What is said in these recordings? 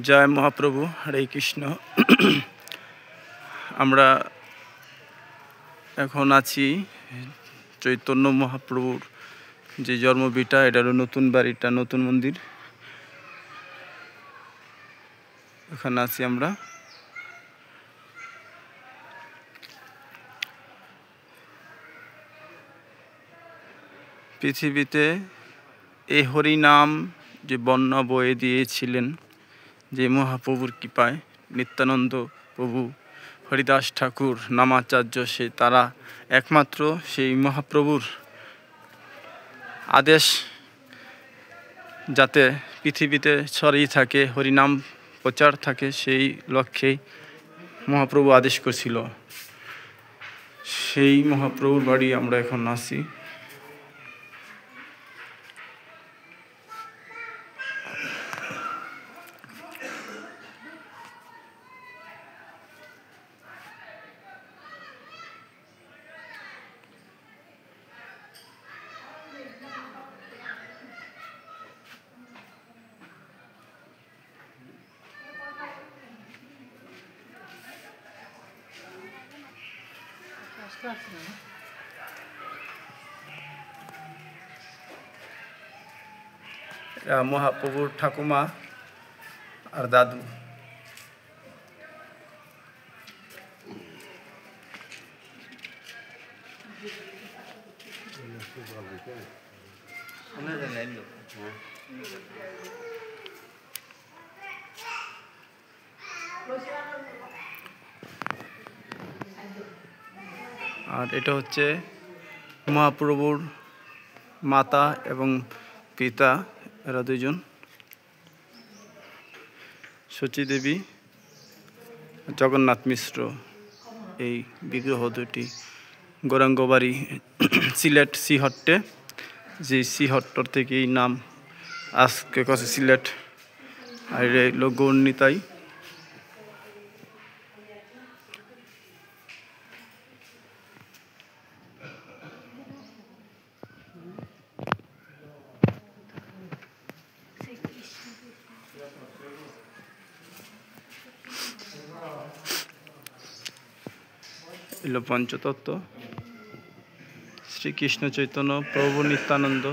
জয় মহাপ্রভু, হরে কৃষ্ণ। আমরা এখন আছি চৈতন্য মহাপ্রভুর যে জন্মভিটা, এটা হলো নতুন বাড়িটা, নতুন মন্দির। এখানে আছি আমরা। পৃথিবীতে এই হরিনাম যে বন্যা বয়ে দিয়েছিলেন যে মহাপ্রভুর কৃপায়, নিত্যানন্দ প্রভু, হরিদাস ঠাকুর, নামাচার্য, সে তারা একমাত্র সেই মহাপ্রভুর আদেশ যাতে পৃথিবীতে ছড়িয়ে থাকে, হরিনাম প্রচার থাকে, সেই লক্ষ্যেই মহাপ্রভু আদেশ করছিল। সেই মহাপ্রভুর বাড়ি আমরা এখন আছি। মহাপ্রভুর ঠাকুমা আর দাদু। আর এটা হচ্ছে মহাপ্রভুর মাতা এবং পিতা, এরা দুইজন, সচী দেবী, জগন্নাথ মিশ্র। এই বিগ্রহ দুটি গৌরাঙ্গবাড়ি, সিলেট শ্রীহট্টে, যে শ্রীহট্টর থেকে এই নাম আজকে কাছে সিলেট। আর এলো গৌরনীতাই। এলো পঞ্চতত্ত্ব, শ্রীকৃষ্ণ চৈতন্য প্রভু নিত্যানন্দ,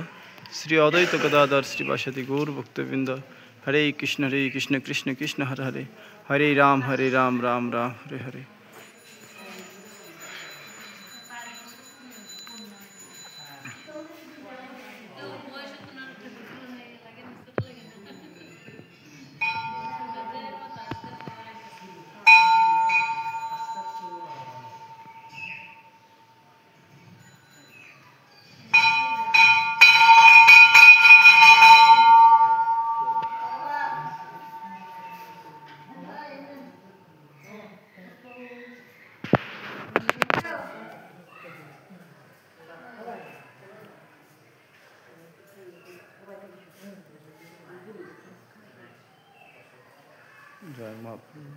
শ্রী অদ্বৈত গদাধর শ্রীবাসাদি গৌর ভক্তবৃন্দ। হরে কৃষ্ণ কৃষ্ণ কৃষ্ণ হরে হরে, হরে রাম রাম রাম হরে হরে। জয় মহাপ্রভু।